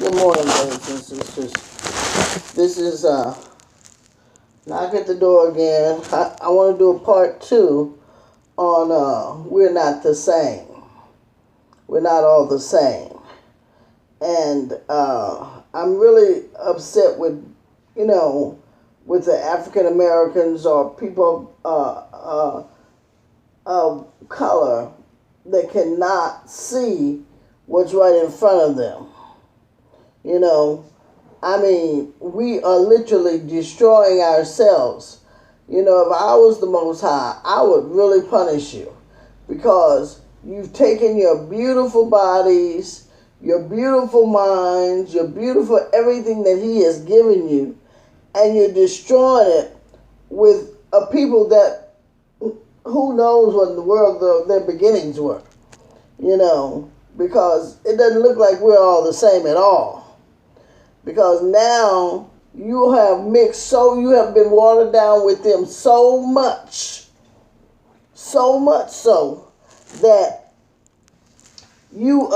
Good morning, brothers and sisters. This is Knock at the Door again. I want to do a part two on We're Not the Same. We're not all the same. And I'm really upset with, with the African Americans or people of color that cannot see what's right in front of them. We are literally destroying ourselves. If I was the Most High, I would really punish you because you've taken your beautiful bodies, your beautiful minds, your beautiful everything that He has given you, and you're destroying it with a people that who knows what in the world their beginnings were, because it doesn't look like we're all the same at all. Because now you have been watered down with them so much so that you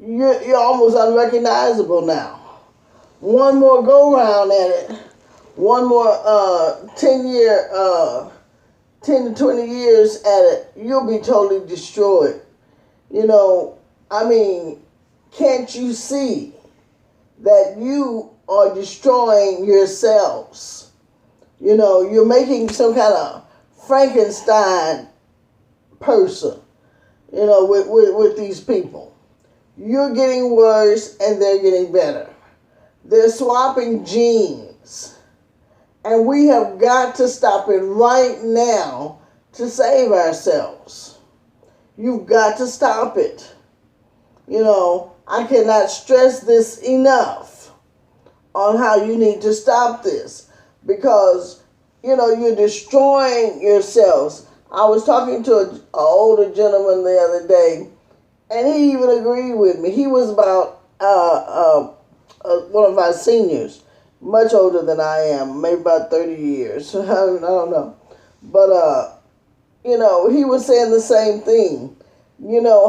you're almost unrecognizable now. One more go round at it, one more 10 to 20 years at it, you'll be totally destroyed. Can't you see that you are destroying yourselves? You're making some kind of Frankenstein person, with these people. You're getting worse and they're getting better. They're swapping genes. And we have got to stop it right now to save ourselves. You've got to stop it. I cannot stress this enough on how you need to stop this because, you're destroying yourselves. I was talking to an older gentleman the other day, and he even agreed with me. He was about one of our seniors, much older than I am, maybe about 30 years. I don't know. But, he was saying the same thing.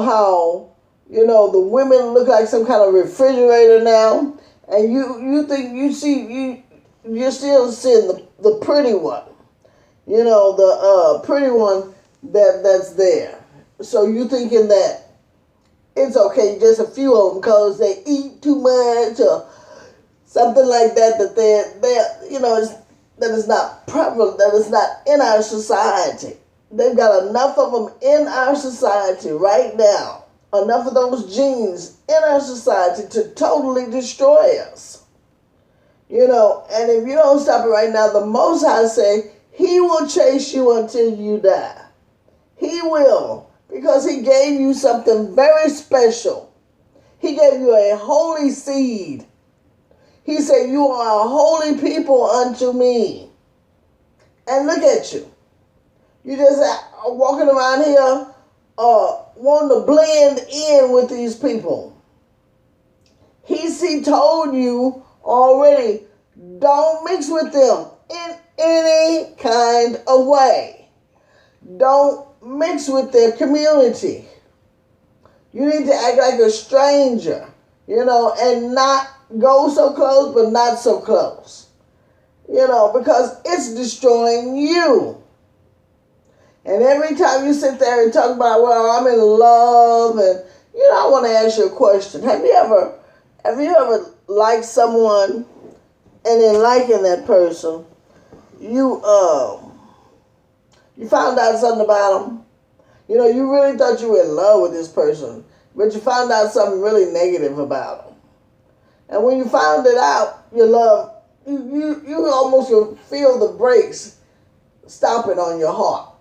How the women look like some kind of refrigerator now, and you're still seeing the pretty one, the pretty one that's there. So you thinking that it's okay, just a few of them because they eat too much or something like that. That that is not prevalent. That is not in our society. They've got enough of them in our society right now. Enough of those genes in our society to totally destroy us. And if you don't stop it right now, the Most High say He will chase you until you die. He will, because He gave you something very special. He gave you a holy seed. He said, you are a holy people unto me. And look at you. You just walking around here wanting to blend in with these people. He told you already, don't mix with them in any kind of way. Don't mix with their community. You need to act like a stranger, and not go so close, but not so close, because it's destroying you. And every time you sit there and talk about, well, I'm in love, and I want to ask you a question. Have you ever liked someone, and in liking that person, you found out something about them? You really thought you were in love with this person, but you found out something really negative about them. And when you found it out, your love, you almost can feel the brakes stopping on your heart.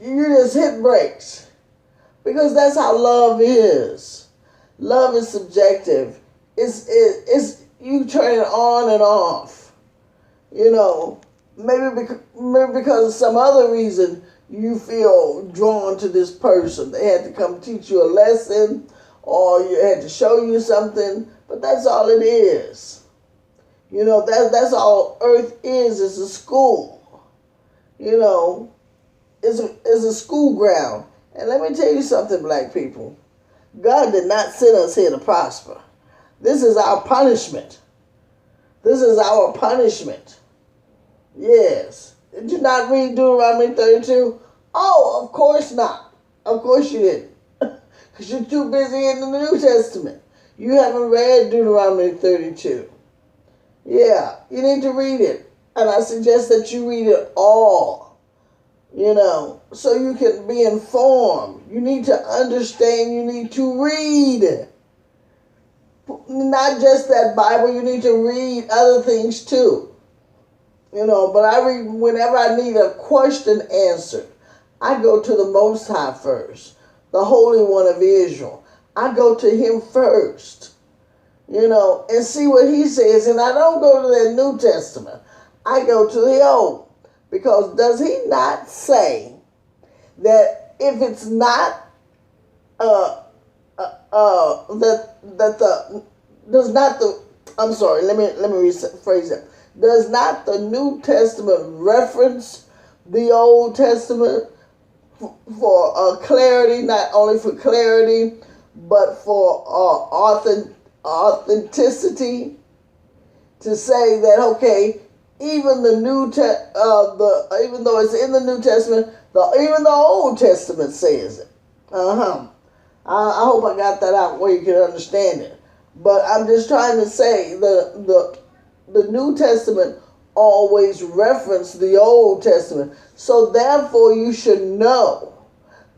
You just hit brakes because that's how love is. Love is subjective. It's you turn it on and off. Maybe because of some other reason you feel drawn to this person. They had to come teach you a lesson, or you had to show you something. But that's all it is. That's all Earth is a school. Is a school ground. And let me tell you something, black people. God did not send us here to prosper. This is our punishment. This is our punishment. Yes. Did you not read Deuteronomy 32? Oh, of course not. Of course you didn't. Because you're too busy in the New Testament. You haven't read Deuteronomy 32. Yeah, you need to read it. And I suggest that you read it all. So you can be informed. You need to understand. You need to read. Not just that Bible, you need to read other things too. But I read whenever I need a question answered. I go to the Most High first, the Holy One of Israel. I go to him first, and see what he says. And I don't go to the New Testament. I go to the Old. Because does he not say that if it's not let me rephrase it. Does not the New Testament reference the Old Testament for clarity, not only for clarity, but for authenticity? To say that, okay, even the even though it's in the New Testament, even the Old Testament says it. I hope I got that out where you can understand it. But I'm just trying to say the New Testament always referenced the Old Testament. So therefore you should know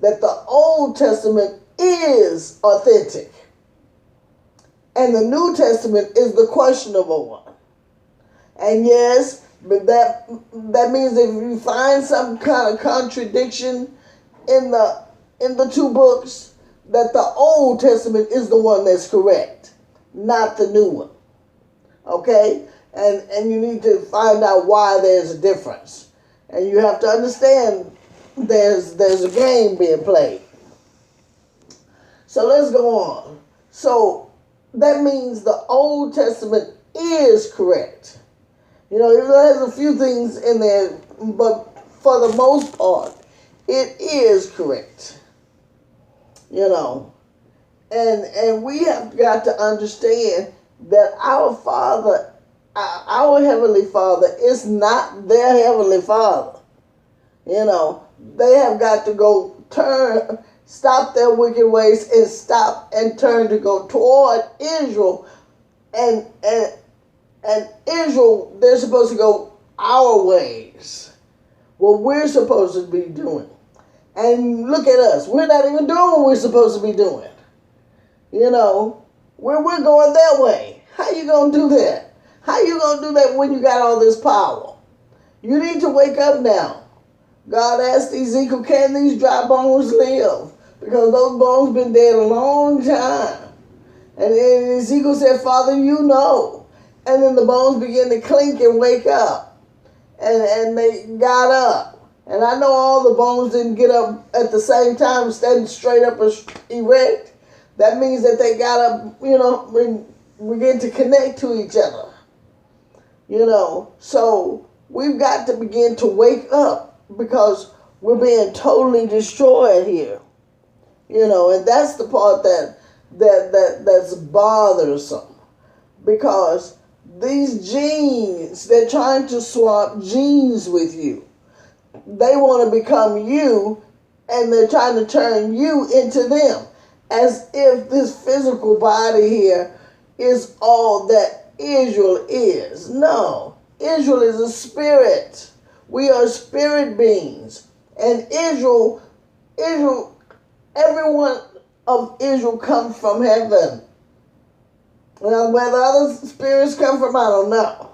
that the Old Testament is authentic. And the New Testament is the questionable one. And yes, but that means if you find some kind of contradiction in the two books, that the Old Testament is the one that's correct, not the new one. Okay? And you need to find out why there's a difference. And you have to understand there's a game being played. So let's go on. So that means the Old Testament is correct. It has a few things in there, but for the most part, it is correct. And we have got to understand that our Father, our Heavenly Father, is not their Heavenly Father. They have got to stop their wicked ways and stop and turn to go toward Israel. And Israel, they're supposed to go our ways, what we're supposed to be doing. And look at us. We're not even doing what we're supposed to be doing. We're going their way. How you going to do that? How you going to do that when you got all this power? You need to wake up now. God asked Ezekiel, can these dry bones live? Because those bones been dead a long time. And Ezekiel said, Father, you know. And then the bones began to clink and wake up. And they got up. And I know all the bones didn't get up at the same time, standing straight up and erect. That means that they got up, begin to connect to each other. So we've got to begin to wake up because we're being totally destroyed here. And that's the part that's bothersome. Because these genes, they're trying to swap genes with you. They want to become you, and they're trying to turn you into them, as if this physical body here is all that Israel is. No, Israel is a spirit. We are spirit beings. And Israel, everyone of Israel comes from heaven. Now, where the other spirits come from, I don't know.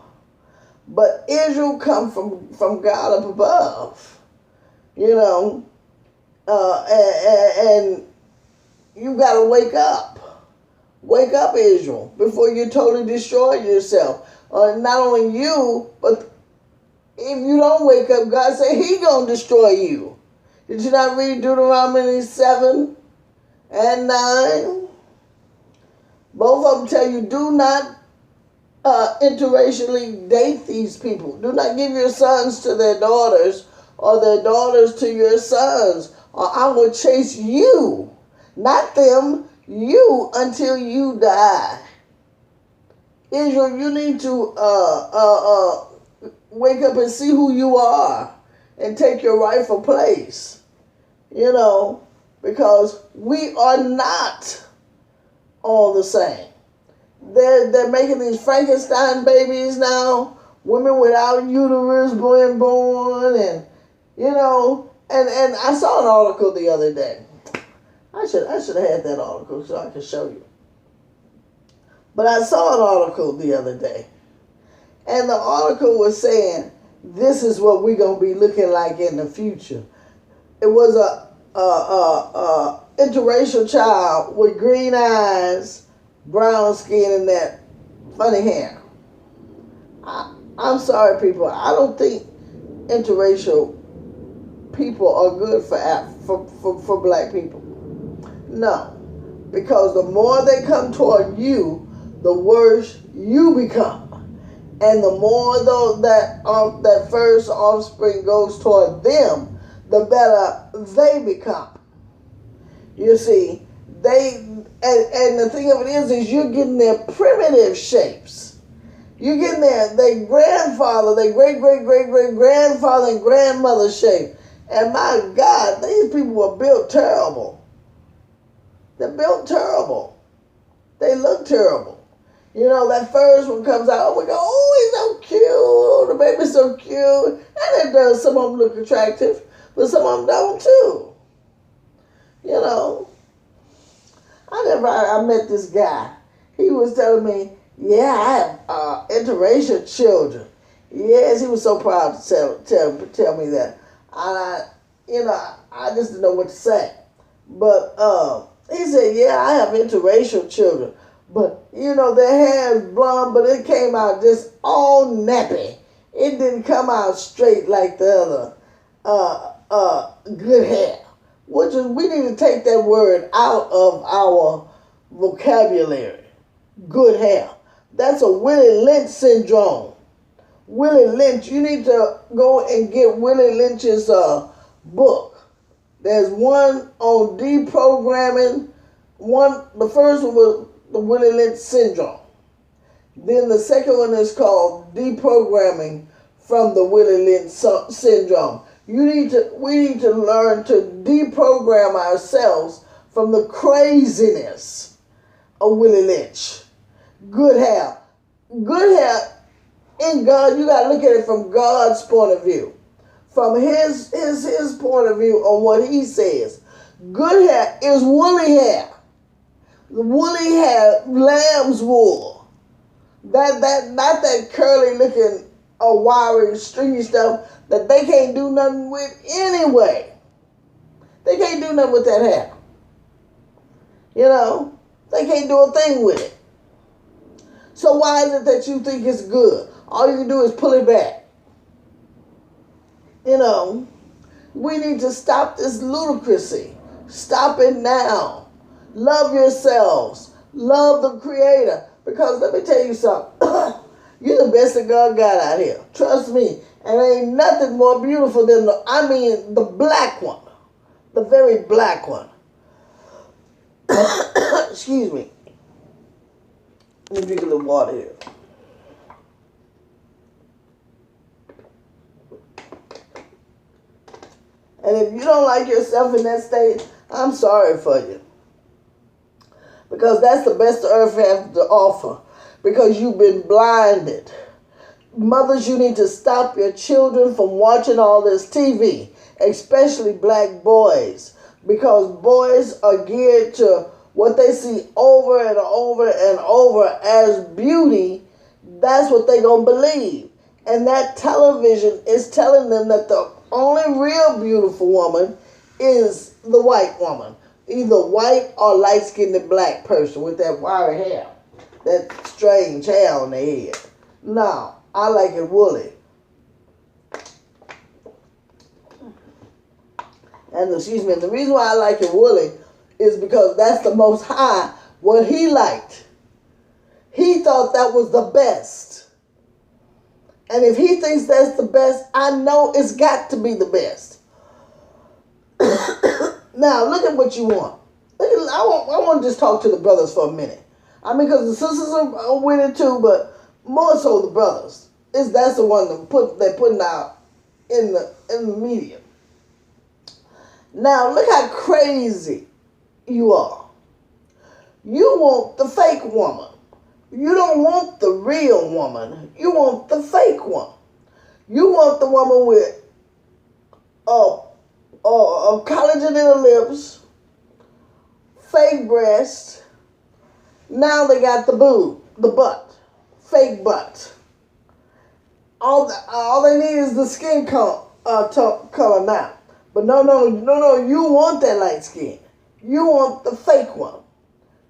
But Israel comes from God up above, and you got to wake up. Wake up, Israel, before you totally destroy yourself. Not only you, but if you don't wake up, God said he going to destroy you. Did you not read Deuteronomy 7 and 9? Both of them tell you, do not interracially date these people. Do not give your sons to their daughters or their daughters to your sons. or I will chase you, not them, you until you die. Israel, you need to wake up and see who you are and take your rightful place. You know, because we are not all the same. They're making these Frankenstein babies now, women without uterus being born, and you know, and I saw an article the other day. I should have had that article so I could show you. But I saw an article the other day, and the article was saying this is what we're gonna be looking like in the future. It was a interracial child with green eyes, brown skin, and that funny hair. I'm sorry, people. I don't think interracial people are good for black people. No, because the more they come toward you, the worse you become, and the more though that first offspring goes toward them, the better they become. You see, and the thing of it is you're getting their primitive shapes. You're getting their grandfather, their great-great-great-great-grandfather and grandmother shape. And my God, these people were built terrible. They're built terrible. They look terrible. You know, that first one comes out, oh my God, oh, he's so cute. The baby's so cute. And it does. Some of them look attractive, but some of them don't too. You know, I met this guy. He was telling me, yeah, I have interracial children. Yes, he was so proud to tell me that. I just didn't know what to say. But he said, yeah, I have interracial children. But, you know, their hair is blonde, but it came out just all nappy. It didn't come out straight like the other good hair. Which is, we need to take that word out of our vocabulary. Good hair. That's a Willie Lynch syndrome. Willie Lynch, you need to go and get Willie Lynch's book. There's one on deprogramming. The first one was the Willie Lynch syndrome. Then the second one is called deprogramming from the Willie Lynch syndrome. We need to learn to deprogram ourselves from the craziness of Willie Lynch. Good hair. Good hair in God, you gotta look at it from God's point of view. From his point of view on what he says. Good hair is woolly hair. Woolly hair, lamb's wool. Not that curly looking wiry, stringy stuff that they can't do nothing with anyway. They can't do nothing with that hair. You know, they can't do a thing with it. So why is it that you think it's good? All you can do is pull it back. You know, we need to stop this ludicrousy. Stop it now. Love yourselves. Love the Creator. Because let me tell you something. You're the best that God got out here. Trust me. And ain't nothing more beautiful than the black one. The very black one. Excuse me. Let me drink a little water here. And if you don't like yourself in that state, I'm sorry for you. Because that's the best the earth has to offer. Because you've been blinded. Mothers, you need to stop your children from watching all this TV. Especially black boys. Because boys are geared to what they see over and over and over as beauty. That's what they're going to believe. And that television is telling them that the only real beautiful woman is the white woman. Either white or light-skinned black person with that wiry hair. That strange hair on their head. No, I like it woolly. And the reason why I like it woolly is because that's the Most High, what he liked. He thought that was the best. And if he thinks that's the best, I know it's got to be the best. Now look at what you want. I want to just talk to the brothers for a minute. I mean, because the sisters are with it too, but more so the brothers. That's the one they're putting out in the media. Now look how crazy you are. You want the fake woman. You don't want the real woman. You want the fake one. You want the woman with collagen in her lips, fake breast. Now they got the boob, the butt, fake butt. All they need is the skin color now. But no, you want that light skin. You want the fake one.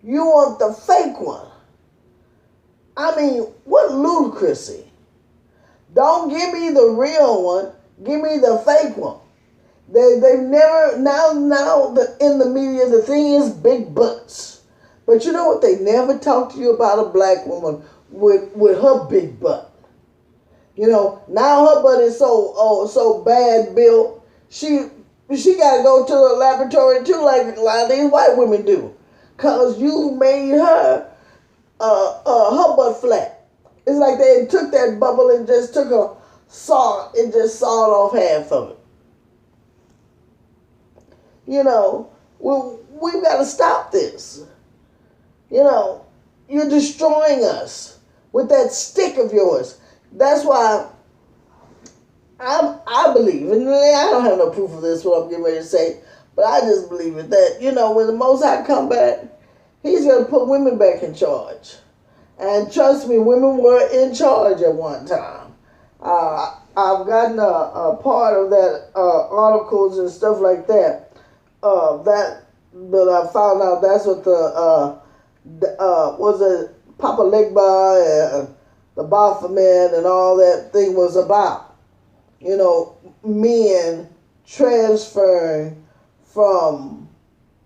You want the fake one. I mean, what ludicrousy. Don't give me the real one. Give me the fake one. They've never, now in the media, the thing is big butts. But you know what? They never talk to you about a black woman with her big butt. You know, now her butt is so bad built. She got to go to the laboratory too, like a lot of these white women do. Because you made her butt flat. It's like they took that bubble and just took a saw and just sawed off half of it. You know, we've got to stop this. You know, you're destroying us with that stick of yours. That's why I believe, and I don't have no proof of this, what I'm getting ready to say, but I just believe it, that, you know, when the Most High come back, he's going to put women back in charge. And trust me, women were in charge at one time. I've gotten a part of that articles and stuff like that. But I found out that's what was it Papa Legba and the Baphomet and all that thing was about. You know, men transferring from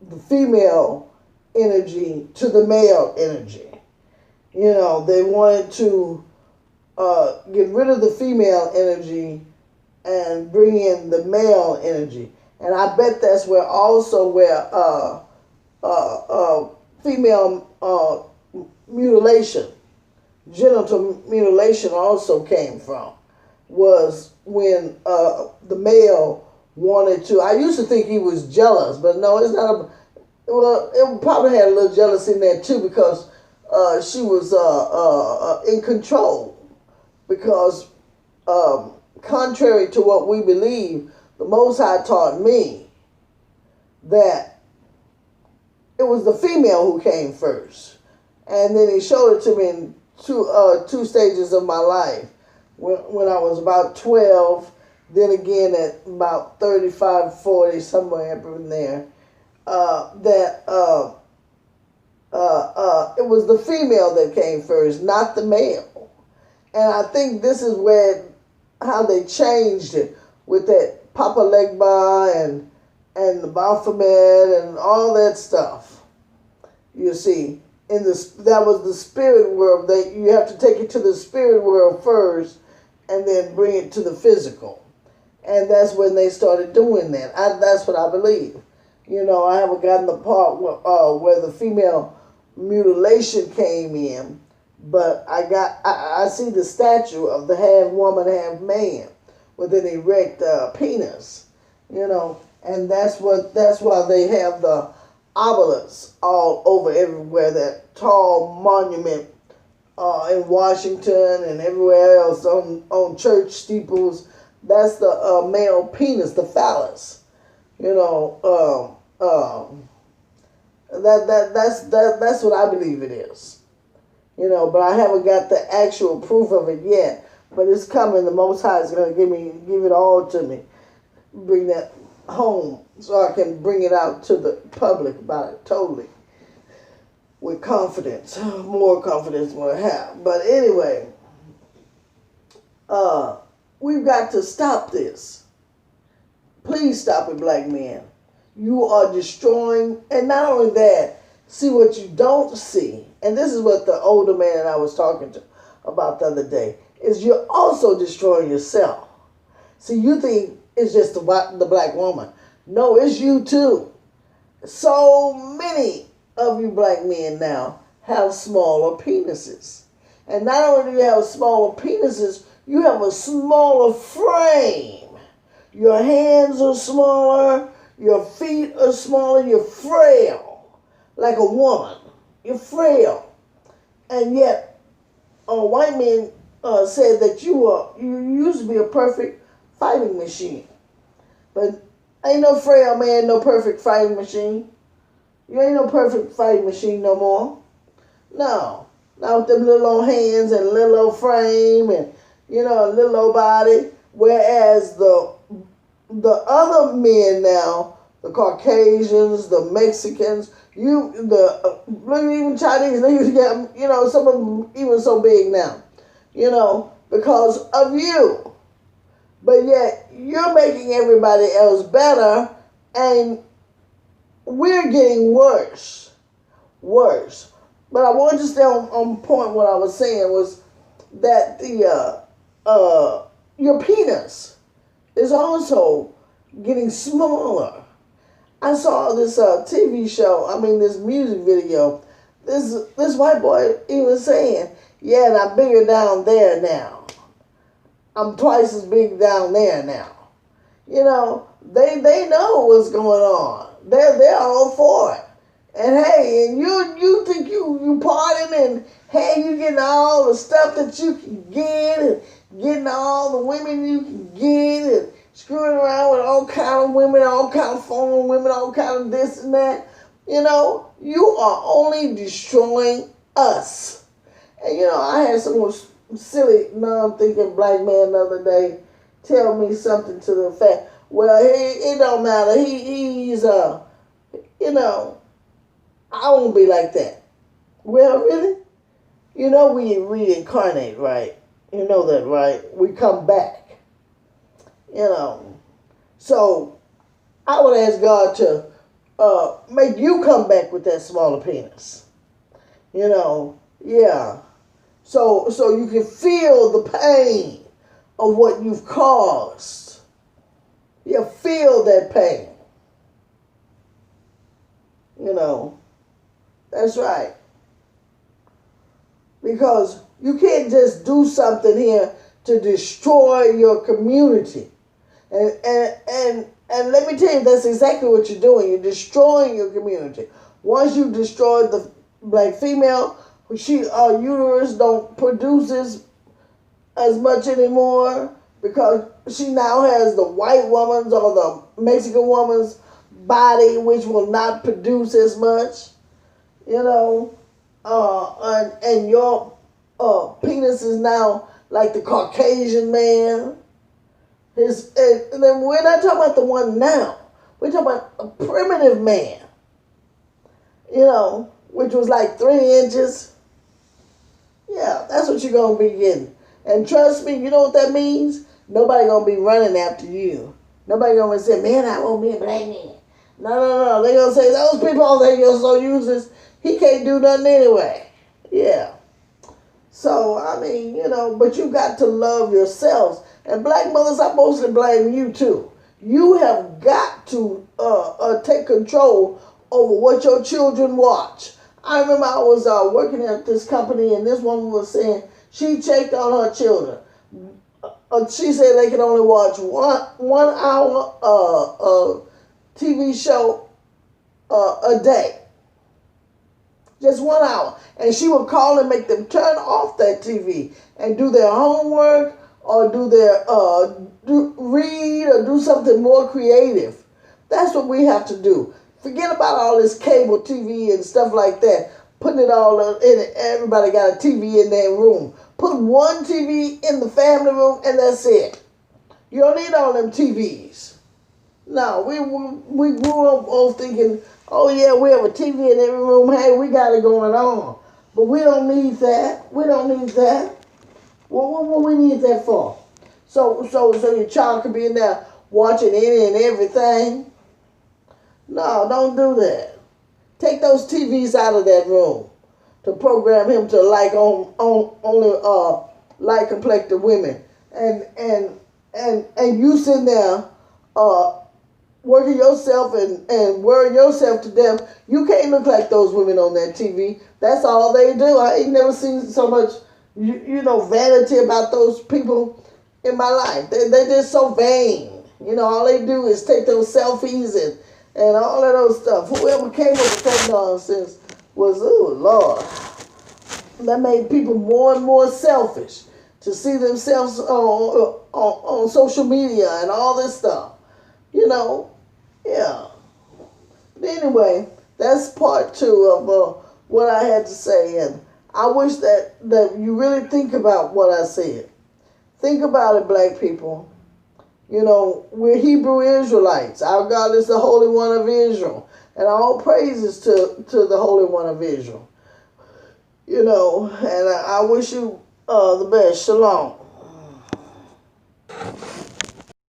the female energy to the male energy. You know, they wanted to get rid of the female energy and bring in the male energy. And I bet that's where female mutilation, genital mutilation also came from, was when the male wanted to. I used to think he was jealous, but no, it's not. Well, it probably had a little jealousy in there too, because she was in control. Because contrary to what we believe, the Most High taught me that it was the female who came first. And then he showed it to me in two stages of my life. When I was about 12, then again at about 35, 40, somewhere up in there, it was the female that came first, not the male. And I think this is how they changed it with that Papa Legba and the Baphomet and all that stuff. You see, that was the spirit world. You have to take it to the spirit world first and then bring it to the physical. And that's when they started doing that. That's what I believe. You know, I haven't gotten the part where the female mutilation came in, but I see the statue of the half woman, half man with an erect penis. You know, and that's why they have the obelisks all over everywhere, that tall monument in Washington and everywhere else on church steeples. That's the male penis, the phallus. You know, that's what I believe it is. You know, but I haven't got the actual proof of it yet. But it's coming. The Most High is going to give it all to me. Bring that home so I can bring it out to the public about it totally. With confidence. More confidence than I have. But anyway, we've got to stop this. Please stop it, black men. You are destroying, and not only that, see what you don't see. And this is what the older man I was talking to about the other day, is you're also destroying yourself. See, you think it's just the black woman. No, it's you too. So many of you black men now have smaller penises. And not only do you have smaller penises, you have a smaller frame. Your hands are smaller, your feet are smaller, you're frail, like a woman. You're frail. And yet, white men said that you used to be a perfect fighting machine. But ain't no frail man, no perfect fighting machine. You ain't no perfect fighting machine no more. No. Not with them little old hands and little old frame and, little old body. Whereas the other men now, the Caucasians, the Mexicans, even Chinese, some of them even so big now, because of you. But yet, you're making everybody else better, and we're getting worse. Worse. But I wanted to stay on point. What I was saying was that your penis is also getting smaller. I saw this TV show, this music video. This white boy even saying, yeah, and I'm bigger down there now. I'm twice as big down there now. They know what's going on. They're all for it. And hey, and you think you partying and hey, you getting all the stuff that you can get and getting all the women you can get and screwing around with all kind of women, all kind of foreign women, all kind of this and that. You are only destroying us. And I had some silly, non-thinking black man the other day tell me something to the fact, well, it don't matter. He's I won't be like that. Well, really? We reincarnate, right? You know that, right? We come back. So I would ask God to make you come back with that smaller penis. Yeah. So you can feel the pain of what you've caused. You feel that pain. That's right. Because you can't just do something here to destroy your community. And let me tell you, that's exactly what you're doing. You're destroying your community. Once you destroy the black female, her uterus don't produce as much anymore because she now has the white woman's or the Mexican woman's body, which will not produce as much. And your penis is now like the Caucasian man. And then we're not talking about the one now. We're talking about a primitive man. Which was like 3 inches. Yeah, that's what you're going to be getting. And trust me, you know what that means? Nobody going to be running after you. Nobody going to say, man, I want me a black man. No. They're going to say, those people think you're so useless. He can't do nothing anyway. Yeah. So, but you got to love yourselves. And black mothers, I mostly blame you too. You have got to take control over what your children watch. I remember I was working at this company and this woman was saying she checked on her children. She said they can only watch one hour TV show a day. Just 1 hour. And she would call and make them turn off that TV and do their homework or do their read or do something more creative. That's what we have to do. Forget about all this cable TV and stuff like that. Putting it all in it. Everybody got a TV in their room. Put one TV in the family room and that's it. You don't need all them TVs. No, we grew up all thinking, oh yeah, we have a TV in every room. Hey, we got it going on. But we don't need that. We don't need that. What we need that for? So your child could be in there watching any and everything. No, don't do that. Take those TVs out of that room to program him to like only light complected women, and you sitting there working yourself and worrying yourself to death. You can't look like those women on that TV. That's all they do. I ain't never seen so much, vanity about those people in my life. They're just so vain. All they do is take those selfies and all of those stuff. Whoever came up with that nonsense was, oh, Lord. That made people more and more selfish to see themselves on social media and all this stuff. Yeah. But anyway, that's part two of what I had to say. And I wish that you really think about what I said. Think about it, black people. We're Hebrew Israelites. Our God is the Holy One of Israel. And all praises to the Holy One of Israel. And I wish you the best. Shalom.